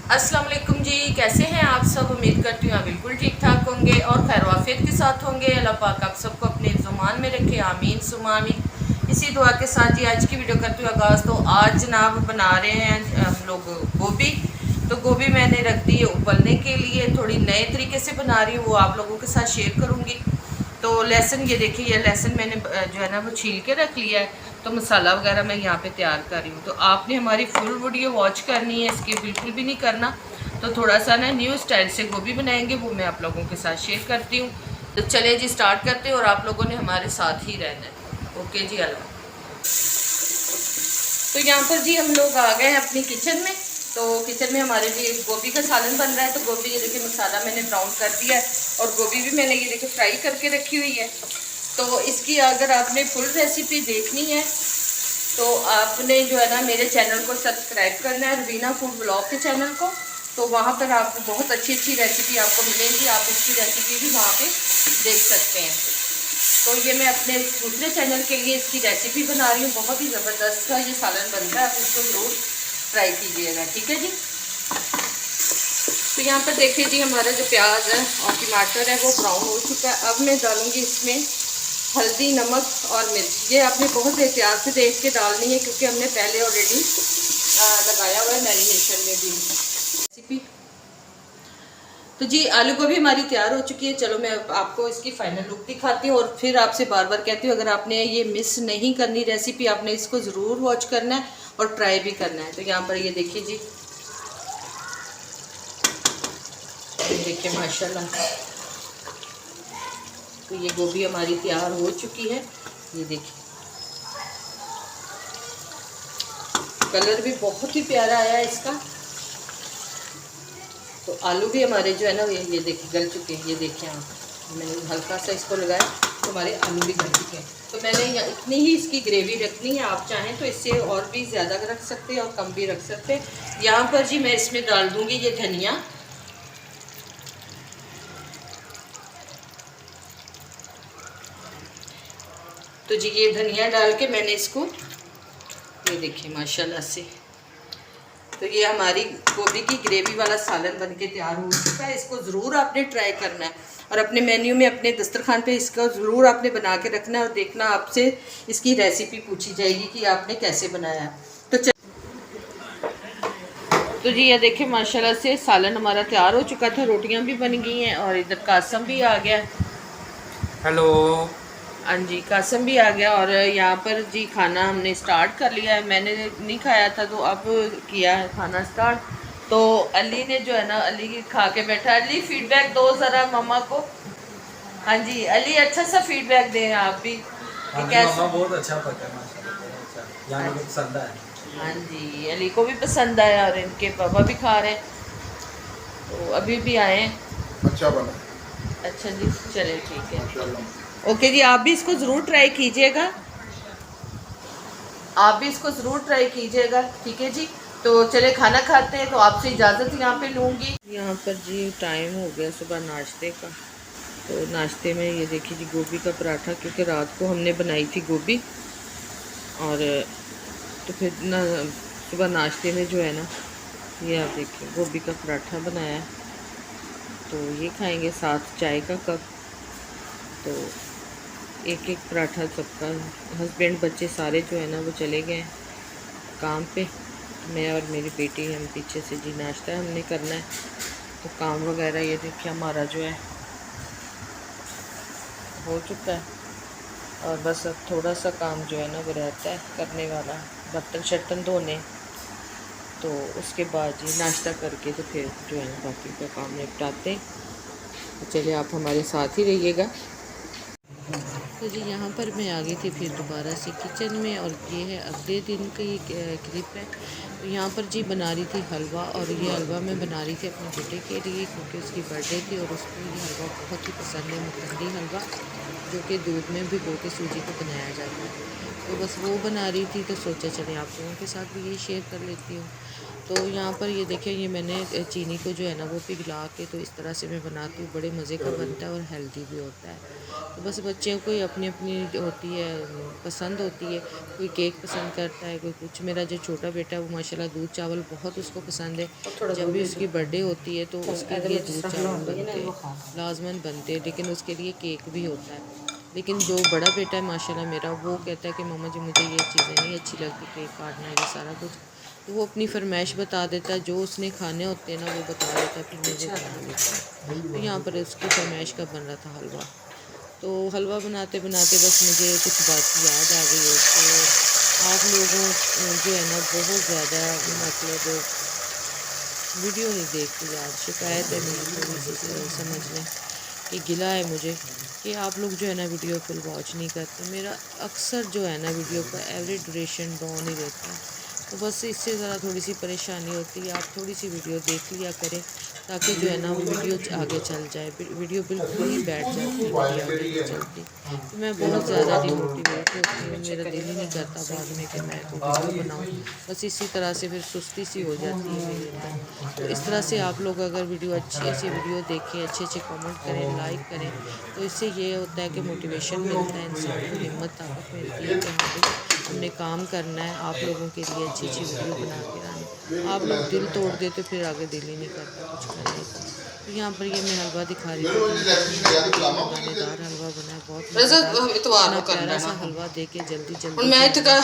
अस्सलाम वालेकुम जी, कैसे हैं आप सब। उम्मीद करती हूँ आप बिल्कुल ठीक ठाक होंगे और खैर वाफियत के साथ होंगे। अल्लाह पाक आप सबको अपने ज़ुमान में रखे, आमीन सुमा आमीन। इसी दुआ के साथ जी आज की वीडियो करती हूँ आगाज़। तो आज जनाब बना रहे हैं हम लोग गोभी। तो गोभी मैंने रख दी है उबलने के लिए, थोड़ी नए तरीके से बना रही हूँ, वो आप लोगों के साथ शेयर करूँगी। तो लहसुन ये देखिए, ये लहसुन मैंने जो है ना वो छील के रख लिया है। तो मसाला वगैरह मैं यहाँ पे तैयार कर रही हूँ। तो आपने हमारी फुल वीडियो वॉच करनी है, इसकी बिल्कुल भी नहीं करना। तो थोड़ा सा ना न्यू स्टाइल से गोभी बनाएंगे, वो मैं आप लोगों के साथ शेयर करती हूँ। तो चलिए जी स्टार्ट करते हैं और आप लोगों ने हमारे साथ ही रहना है। ओके जी, अल्लाह। तो यहाँ पर जी हम लोग आ गए हैं अपनी किचन में। तो किचन में हमारे जी गोभी का सालन बन रहा है। तो गोभी ये देखिए मसाला मैंने ब्राउन कर दिया है और गोभी भी मैंने ये देखिए फ्राई करके रखी हुई है। तो इसकी अगर आपने फुल रेसिपी देखनी है तो आपने जो है ना मेरे चैनल को सब्सक्राइब करना है, रवीना फूड ब्लॉग के चैनल को। तो वहाँ पर आपको बहुत अच्छी अच्छी रेसिपी आपको मिलेंगी, आप इसकी रेसिपी भी वहाँ पे देख सकते हैं। तो ये मैं अपने दूसरे चैनल के लिए इसकी रेसिपी बना रही हूँ। बहुत ही ज़बरदस्त का ये सालन बनता है, आप इसको ज़रूर ट्राई कीजिएगा, ठीक है जी। तो यहाँ पर देखिए जी हमारा जो प्याज है और टमाटर है वो ब्राउन हो चुका है। अब मैं डालूँगी इसमें हल्दी, नमक और मिर्च। ये आपने बहुत एहतियात से देख के डालनी है क्योंकि हमने पहले ऑलरेडी लगाया हुआ है मैरिनेशन में भी रेसिपी। तो जी आलू गोभी हमारी तैयार हो चुकी है। चलो मैं आपको इसकी फाइनल लुक दिखाती हूँ और फिर आपसे बार बार कहती हूँ अगर आपने ये मिस नहीं करनी रेसिपी, आपने इसको ज़रूर वॉच करना है और ट्राई भी करना है। तो यहाँ पर ये देखिए जी, देखिए माशाल्लाह। तो ये गोभी हमारी तैयार हो चुकी है। ये देखिए कलर भी बहुत ही प्यारा आया है इसका। तो आलू भी हमारे जो है ना ये देखिए गल चुके हैं। ये देखिए आप, मैंने हल्का सा इसको लगाया तो हमारे आलू भी गल चुके हैं। तो मैंने इतनी ही इसकी ग्रेवी रखनी है। आप चाहें तो इससे और भी ज़्यादा रख सकते हैं और कम भी रख सकते हैं। यहाँ पर जी मैं इसमें डाल दूँगी ये धनिया। तो जी ये धनिया डाल के मैंने इसको, ये देखिए माशाल्लाह से। तो ये हमारी गोभी की ग्रेवी वाला सालन बनके तैयार हो चुका है। इसको ज़रूर आपने ट्राई करना है और अपने मेन्यू में, अपने दस्तरखान पे इसको ज़रूर आपने बना के रखना है और देखना आपसे इसकी रेसिपी पूछी जाएगी कि आपने कैसे बनाया है। तो जी ये देखिए माशाल्लाह से सालन हमारा तैयार हो चुका था। रोटियाँ भी बन गई हैं और इधर कासम भी आ गया। हेलो। हाँ जी, कासम भी आ गया। और यहाँ पर जी खाना हमने स्टार्ट कर लिया है। मैंने नहीं खाया था तो अब किया है खाना स्टार्ट। तो अली ने जो है ना, अली खा के बैठा। अली फीडबैक दो ज़रा मम्मा को। हाँ जी अली, अच्छा सा फीडबैक दें आप भी कि कैसे। मम्मा बहुत अच्छा पका है माशाल्लाह, बहुत अच्छा। यहाँ को पसंद आया। हाँ जी अली को भी पसंद आया और इनके पापा भी खा रहे हैं। तो अभी भी आए हैं। अच्छा बना। अच्छा जी, चले ठीक है। ओके जी, आप भी इसको ज़रूर ट्राई कीजिएगा, आप भी इसको ज़रूर ट्राई कीजिएगा, ठीक है जी। तो चले खाना खाते हैं। तो आपसे इजाज़त यहाँ पे लूँगी। यहाँ पर जी टाइम हो गया सुबह नाश्ते का। तो नाश्ते में ये देखिए जी गोभी का पराठा, क्योंकि रात को हमने बनाई थी गोभी। और तो फिर ना सुबह नाश्ते में जो है ना, ये आप देखिए गोभी का पराठा बनाया है। तो ये खाएंगे, साथ चाय का कप। तो एक एक पराठा सबका। हस्बैंड बच्चे सारे जो है ना वो चले गए काम पे। मैं और मेरी बेटी हम पीछे से जी नाश्ता हमने करना है। तो काम वगैरह ये देखिए हमारा जो है हो चुका है और बस अब थोड़ा सा काम जो है ना वो रहता है करने वाला, बर्तन शर्तन धोने। तो उसके बाद जी नाश्ता करके तो फिर जो है ना बाकी का काम निपटाते हैं। तो चलिए आप हमारे साथ ही रहिएगा। तो जी यहाँ पर मैं आ गई थी फिर दोबारा से किचन में और ये है अगले दिन की क्लिप है। तो यहाँ पर जी बना रही थी हलवा और ये हलवा मैं बना रही थी अपने बेटे के लिए क्योंकि उसकी बर्थडे थी और उसको ये हलवा बहुत ही पसंद है, मुकंदी हलवा, जो कि दूध में भिगो के सूजी को बनाया जाता है। तो बस वो बना रही थी तो सोचा चले आप लोगों के साथ भी ये शेयर कर लेती हूँ। तो यहाँ पर ये देखिए, ये मैंने चीनी को जो है ना वो पिघला के तो इस तरह से मैं बनाती हूँ, बड़े मज़े का बनता है और हेल्दी भी होता है। तो बस बच्चों को अपनी अपनी होती है, पसंद होती है, कोई केक पसंद करता है, कोई कुछ। मेरा जो छोटा बेटा है वो माशाल्लाह दूध चावल बहुत उसको पसंद है। जब भी उसकी बर्थडे होती है तो उसके लिए दूध चावल बनते हैं, लाजमन बनते हैं, लेकिन उसके लिए केक भी होता है। लेकिन जो बड़ा बेटा है माशाल्लाह मेरा, वो कहता है कि मम्मा जी मुझे ये चीज़ें नहीं अच्छी लगती, केक काटना ये सारा कुछ। तो वो अपनी फरमाइश बता देता है, जो उसने खाने होते हैं ना वो बता देता है, फिर मुझे बना देता है। तो यहाँ पर उसकी फरमाइश का बन रहा था हलवा। तो हलवा बनाते बनाते बस मुझे कुछ बात याद आ गई है। तो आप लोगों जो है ना बहुत ज़्यादा मतलब वीडियो नहीं देखते यार, शिकायत है मेरी थोड़ी सी, समझ लें कि गिला है मुझे कि आप लोग जो है ना वीडियो फुल वॉच नहीं करते। मेरा अक्सर जो है ना वीडियो का एवरेज ड्यूरेशन डाउन ही रहता है। तो बस इससे ज़रा थोड़ी सी परेशानी होती है। आप थोड़ी सी वीडियो देख लिया करें ताकि जो है ना वीडियो आगे चल जाए। वीडियो बिल्कुल ही बैठ जाती है, मेरी आगे नहीं चलती। तो मैं बहुत ज़्यादा डिमोटिवेट होती हूँ, मेरा दिल ही नहीं करता बाद में कि मैं कोई वीडियो बनाऊँ। बस इसी तरह से फिर सुस्ती सी हो जाती है मेरे अंदर। तो इस तरह से आप लोग अगर वीडियो अच्छी वीडियो देखें, अच्छे अच्छे कमेंट करें, लाइक करें, तो इससे ये होता है कि मोटिवेशन मिलता है, इंसान को हिम्मत ताकत मिलती है कि हाँ भाई हमने काम करना है, आप लोगों के लिए अच्छी अच्छी वीडियो बना के लानी। आप लोग दिल तोड़ देते फिर आगे दिल ही नहीं करता कुछ करने का। तो यहाँ पर ये मैं हलवा दिखा रही थी, मज़ेदार हलवा बना है, बहुत मज़ेदार प्यारा सा हलवा दे के जल्दी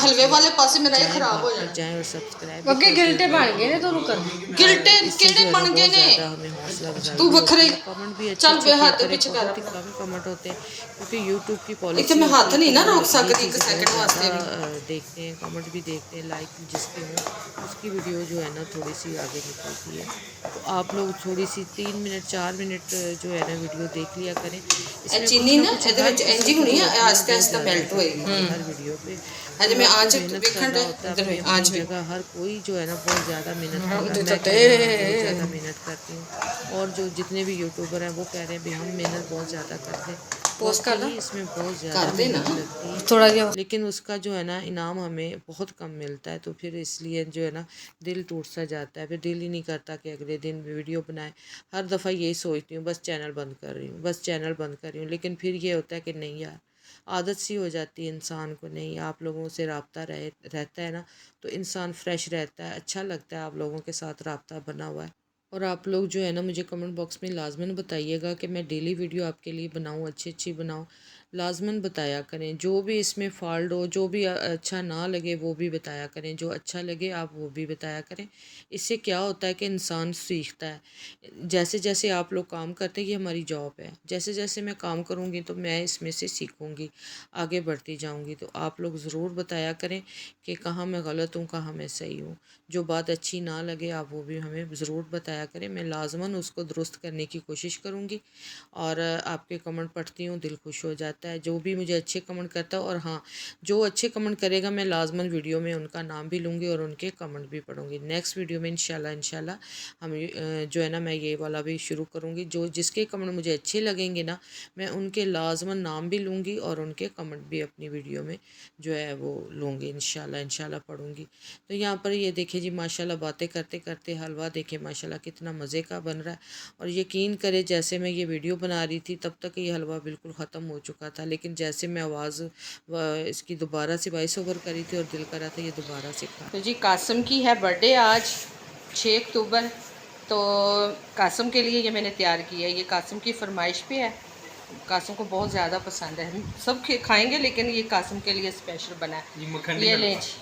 हलवे वाले पासे मेरा ही खराब हो जाए जाएं और सब्सक्राइब ਅੱਗੇ ਗਿਲਟੇ ਬਣ ਗਏ ਨੇ ਤੁਹਾਨੂੰ ਕਰ ਗਿਲਟੇ ਕਿਹੜੇ ਬਣ ਗਏ ਨੇ हमें हौसला अफजाई तू बखरे कमेंट भी चल अच्छे बे हाथ अच्छे पीछे कर कम कमेंट होते हैं क्योंकि यूट्यूब की पॉलिसी ਇੱਥੇ ਮੈਂ ਹੱਥ नहीं ना रोक सकती एक सेकंड वास्ते भी देखते हैं, कमेंट भी देखते हैं, लाइक जिसके हो उसकी वीडियो जो है ना थोड़ी सी आगे निकलती है। तो आप लोग थोड़ी सी 3 मिनट 4 मिनट जो है ना वीडियो देख लिया करें। इसमें चीनी ना ਇਹਦੇ ਵਿੱਚ ਇੰਜ ਹੀ ਹੋਣੀ ਹੈ, ਆਸਤੇ ਆਸਤੇ मेल्ट होएगी हर वीडियो पे। अरे मैं आज मेहनत देखण करना होता है इधर अपनी आज भी जगह। हर कोई जो है ना बहुत ज़्यादा मेहनत करता है, उधर मैं तो बहुत ज़्यादा मेहनत करती हूँ। और जो जितने भी यूट्यूबर हैं वो कह रहे हैं भाई हम मेहनत बहुत ज़्यादा करते हैं, पोस्ट कर इसमें बहुत ज़्यादा कर देना मेहनत लगती है थोड़ा जिहा लेकिन उसका जो है ना इनाम हमें बहुत कम मिलता है। तो फिर इसलिए जो है ना दिल टूट सा जाता है, फिर दिल ही नहीं करता कि अगले दिन वीडियो बनाए। हर दफ़ा यही सोचती हूँ बस चैनल बंद कर रही हूँ, बस चैनल बंद कर रही हूँ। लेकिन फिर ये होता है कि नहीं यार, आदत सी हो जाती है इंसान को। नहीं, आप लोगों से रब्ता रहता है ना तो इंसान फ्रेश रहता है, अच्छा लगता है आप लोगों के साथ रब्ता बना हुआ है। और आप लोग जो है ना मुझे कमेंट बॉक्स में लाजमन बताइएगा कि मैं डेली वीडियो आपके लिए बनाऊँ, अच्छी अच्छी बनाऊँ। लाजमन बताया करें, जो भी इसमें फॉल्ट हो, जो भी अच्छा ना लगे वो भी बताया करें, जो अच्छा लगे आप वो भी बताया करें। इससे क्या होता है कि इंसान सीखता है। जैसे जैसे आप लोग काम करते हैं, ये हमारी जॉब है, जैसे जैसे मैं काम करूँगी तो मैं इसमें से सीखूँगी, आगे बढ़ती जाऊँगी। तो आप लोग ज़रूर बताया करें कि कहाँ मैं गलत हूँ, कहाँ मैं सही हूँ। जो बात अच्छी ना लगे आप वो भी हमें ज़रूर बताया करें, मैं लाजमन उसको दुरुस्त करने की कोशिश करूँगी। और आपके कमेंट पढ़ती हूँ, दिल खुश हो जाता है जो भी मुझे अच्छे कमेंट करता है। और हाँ, जो अच्छे कमेंट करेगा मैं लाजमन वीडियो में उनका नाम भी लूँगी और उनके कमेंट भी पढ़ूँगी। नेक्स्ट वीडियो में इंशाल्लाह हम जो है ना मैं ये वाला भी शुरू करूँगी। जो जिसके कमेंट मुझे अच्छे लगेंगे ना मैं उनके लाजमन नाम भी लूँगी और उनके कमेंट भी अपनी वीडियो में जो है वो लूँगी। इंशाल्लाह पढ़ूँगी। तो यहाँ पर ये देखिए जी माशाल्लाह बातें करते करते हलवा देखें माशाल्लाह कितना मज़े का बन रहा है। और यकीन करें जैसे मैं ये वीडियो बना रही थी तब तक ये हलवा बिल्कुल ख़त्म हो चुका था, लेकिन जैसे मैं आवाज़ इसकी दोबारा से वॉइस ओवर करी थी और दिल करा था ये दोबारा से खा। तो जी कासिम की है बर्थडे आज 6 अक्टूबर, तो कासिम के लिए ये मैंने तैयार किया है। ये कासिम की फरमाइश पे है, कासिम को बहुत ज़्यादा पसंद है। हम सब खाएंगे लेकिन ये कासिम के लिए स्पेशल बना है। ये लें जी।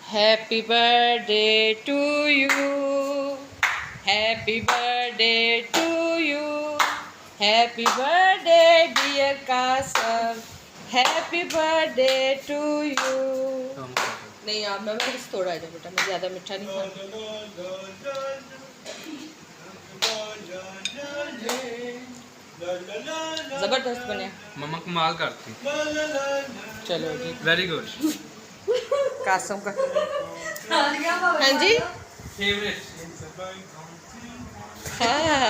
Happy birthday to you, happy birthday to you, happy birthday dear Kasim, happy birthday to you. नहीं यार मैं बस थोड़ा है बेटा, मैं ज़्यादा मीठा नहीं खाता। ज़बरदस्त बने मम्मा कमाल करती। चलो जी वेरी गुड। कासिम का हाँ जी फेवरेट। हाँ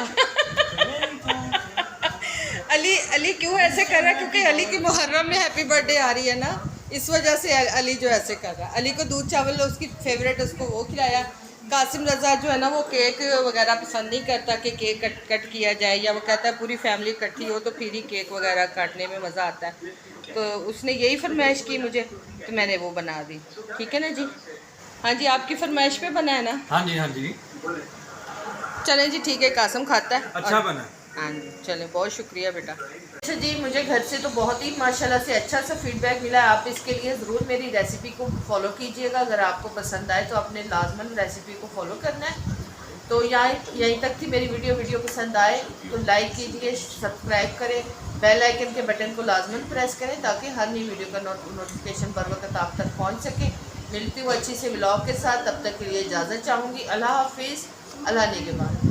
अली क्यों ऐसे कर रहा है? क्योंकि अली की मुहर्रम में हैप्पी बर्थडे आ रही है ना, इस वजह से अली जो ऐसे कर रहा है। अली को दूध चावल उसकी फेवरेट, उसको वो खिलाया, कासिम रज़ा जो है ना वो केक वगैरह पसंद नहीं करता कि केक कट किया जाए, या वो कहता है पूरी फैमिली इकट्ठी हो तो फिर ही केक वगैरह काटने में मज़ा आता है। तो उसने यही फरमाइश की मुझे, तो मैंने वो बना दी। ठीक है ना जी? हाँ जी, आपकी फरमाइश पे बना है ना? हाँ जी, हाँ जी, चलें जी, ठीक है, कासिम खाता है। अच्छा बना। हाँ जी, चलें, बहुत शुक्रिया बेटा। अच्छा जी, मुझे घर से तो बहुत ही माशाल्लाह से अच्छा सा फीडबैक मिला है। आप इसके लिए ज़रूर मेरी रेसिपी को फॉलो कीजिएगा। अगर आपको पसंद आए तो आपने लाजमन रेसिपी को फॉलो करना है। तो यहीं तक थी मेरी वीडियो पसंद आए तो लाइक कीजिए, सब्सक्राइब करें, बेल आइकन के बटन को लाजमन प्रेस करें ताकि हर नई वीडियो का नोटिफिकेशन बर वक्त आप तक पहुँच सके। मिलती हूँ अच्छी से व्लॉग के साथ, तब तक के लिए इजाज़त चाहूँगी। अल्लाह हाफिज़, अल्लाह ने के बाद।